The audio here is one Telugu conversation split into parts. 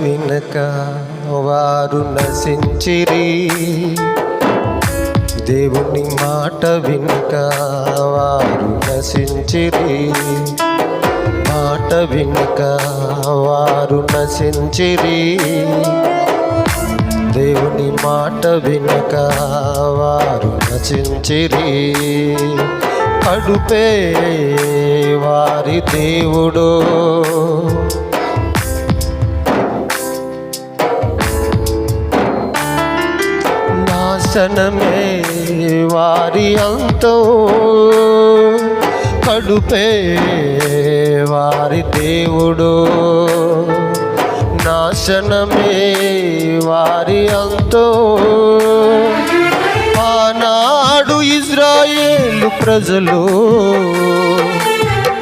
వినక వారు నశించిరి, దేవుని మాట వినక వారు నశించిరి, మాట వినక వారు నశించిరి, దేవుని మాట వినక వారు నశించిరి. కడుపే వారి దేవుడు, నాశనమే వారి అంతం, కడుపే వారి దేవుడు, నాశనమే వారి అంతం. ఆనాడు ఇజ్రాయేలు ప్రజలు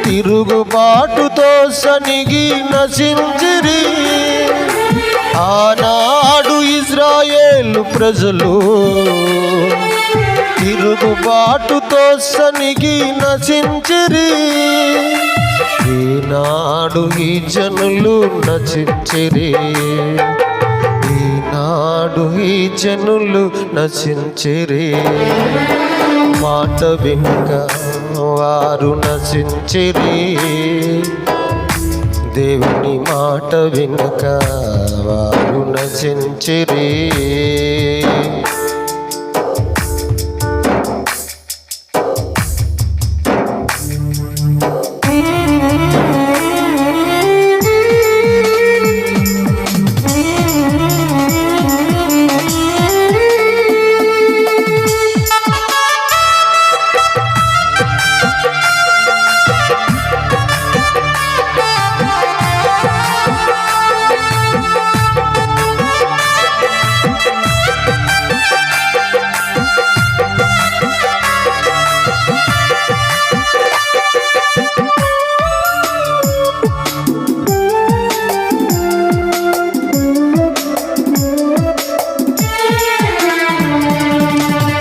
తిరుగుబాటుతో సనిగి నశించిరి, ఆనాడు ఇజ్రాయేలు ప్రజలు తిరుగుబాటుతో సనిగి నశించిరి, ఈనాడు ఈ జనులు నశించిరి, ఈనాడు ఈ జనులు నశించిరి. మాట వినక వారు నశించిరి, దేవుని మాట వినక వారు నశించిరి.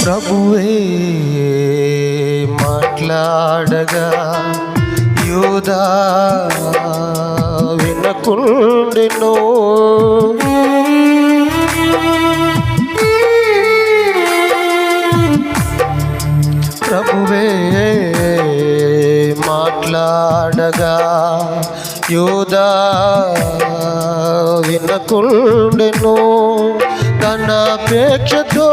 ప్రభువే మాట్లాడగా యూదా వినకుండెను, ప్రభువే మాట్లాడగా యూదా వినకుండెను, ధనాపేక్షతో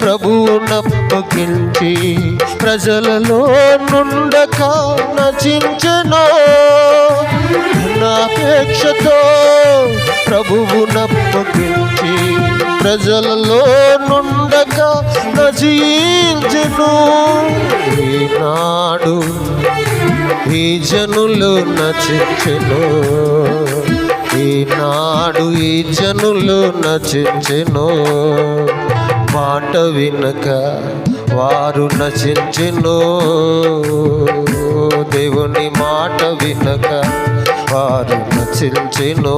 ప్రభువునప్పగించి ప్రజలలో నుండక నశించెను, ధనాపేక్షతో ప్రభువునప్పగించి ప్రజలలో నుండక నశించెను. ఈనాడు ఈ జనులు నశించెను, ఈనాడు ఈ జనులు నశించెను, మాట వినక వారు నశించెను, దేవుని మాట వినక వారు నశించెను.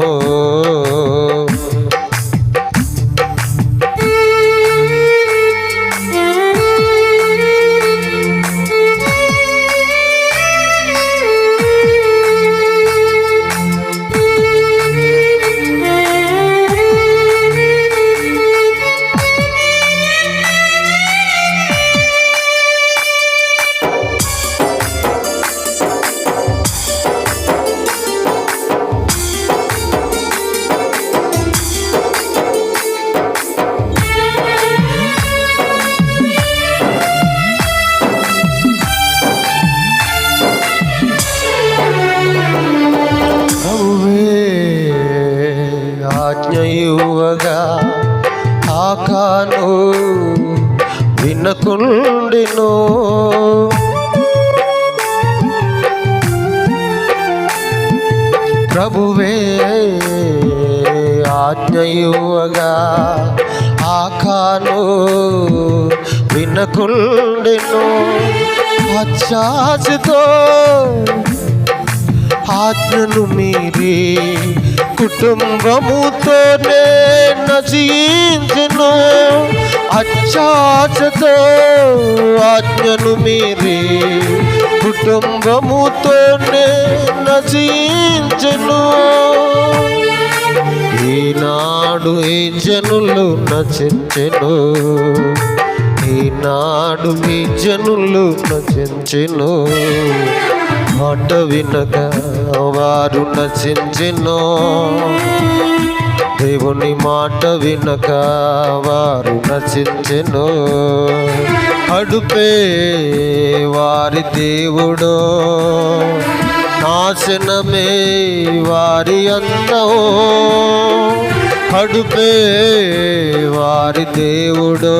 ఆజ్ఞయువగా ఆకాను వినకుండెను, ప్రభువే ఆజ్ఞయువగా ఆకాను వినకుండెను. అత్యాశతో ఆజ్ఞను మీరి కుటుంబముతోనే నశించెను. అత్యాశతో ఆజ్ఞను మీరి కుటుంబముతోనే నశించెను. ఈనాడు ఈ జనులు నశించెను. ఈనాడు ఈ జనులు నశించెను. మాట వినక వారు నశించెను. దేవుని మాట వినక వారు నశించెను. అడుపే వారి దేవుడో, నాశనమే వారి అంతమో. అడుపే వారి దేవుడో,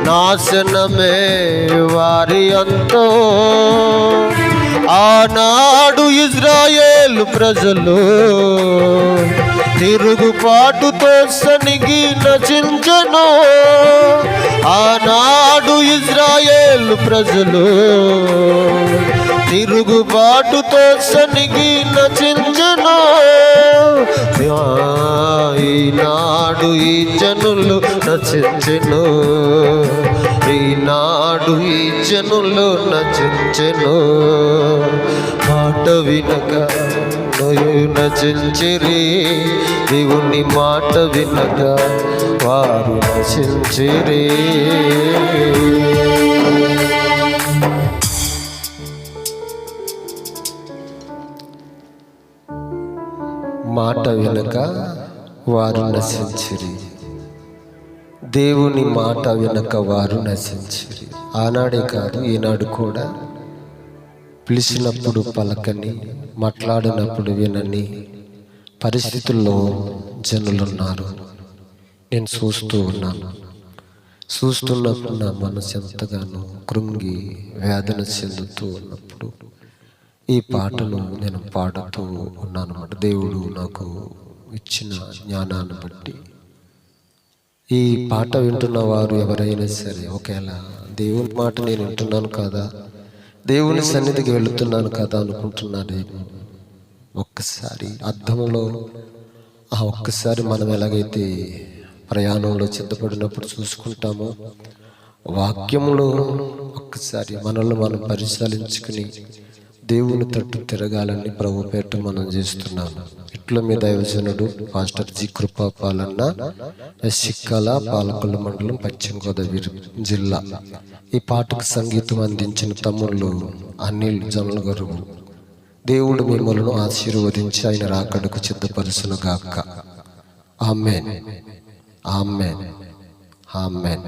నాశనమే వారి అంతో. ఆనాడు ఇజ్రాయేలు ప్రజలు తిరుగుబాటుతో సనిగి నశించెను. ఆనాడు ఇజ్రాయేలు ప్రజలు తిరుగుబాటుతో సనిగి నశించెను. ఈనాడు ఈ జనులు నశించెను. ఈనాడు ఈ జనులు నశించెను. మాట వినక నశించిరి. దేవుని మాట వినక వారు నశించిరి. మాట వినక వారు నశించిరి. దేవుని మాట వినక వారు నశించిరి. ఆనాడే కాదు, ఈనాడు కూడా పిలిచినప్పుడు పలకని, మాట్లాడినప్పుడు వినని పరిస్థితుల్లో జనులున్నారు. నేను చూస్తూ ఉన్నాను. చూస్తున్నప్పుడు నా మనసు ఎంతగానో కృంగి వేదన చెందుతూ ఉన్నప్పుడు ఈ పాటను నేను పాడుతూ ఉన్నాను అన్నమాట. దేవుడు నాకు ఇచ్చిన జ్ఞానాన్ని బట్టి ఈ పాట వింటున్న వారు ఎవరైనా సరే, ఒకవేళ దేవుని మాట నేను వింటున్నాను కదా, దేవుని సన్నిధికి వెళుతున్నాను కదా అనుకుంటున్నారేమో. ఒక్కసారి అర్థంలో ఒక్కసారి మనం ఎలాగైతే ప్రయాణంలో సిద్ధపడినప్పుడు చూసుకుంటామో, వాక్యంలో ఒక్కసారి మనల్ని మనం పరిశీలించుకుని దేవుని తట్టు తిరగాలని ప్రభు పేట మనం చేస్తున్నాము. ఇట్ల మీద దైవజనుడు పాస్టర్ జి కృపా పాలన్న, శిక్కల పాలకొల్లు మండలం, పశ్చిమ గోదావరి జిల్లా. ఈ పాటకు సంగీతం అందించిన తమ్ముళ్ళు అనిల్ జనల్ గారు. దేవుడు మిమ్మల్ని ఆశీర్వదించి ఆయన రాకడకు సిద్ధపరుచును గాక. ఆమేన్, ఆమేన్, ఆమేన్.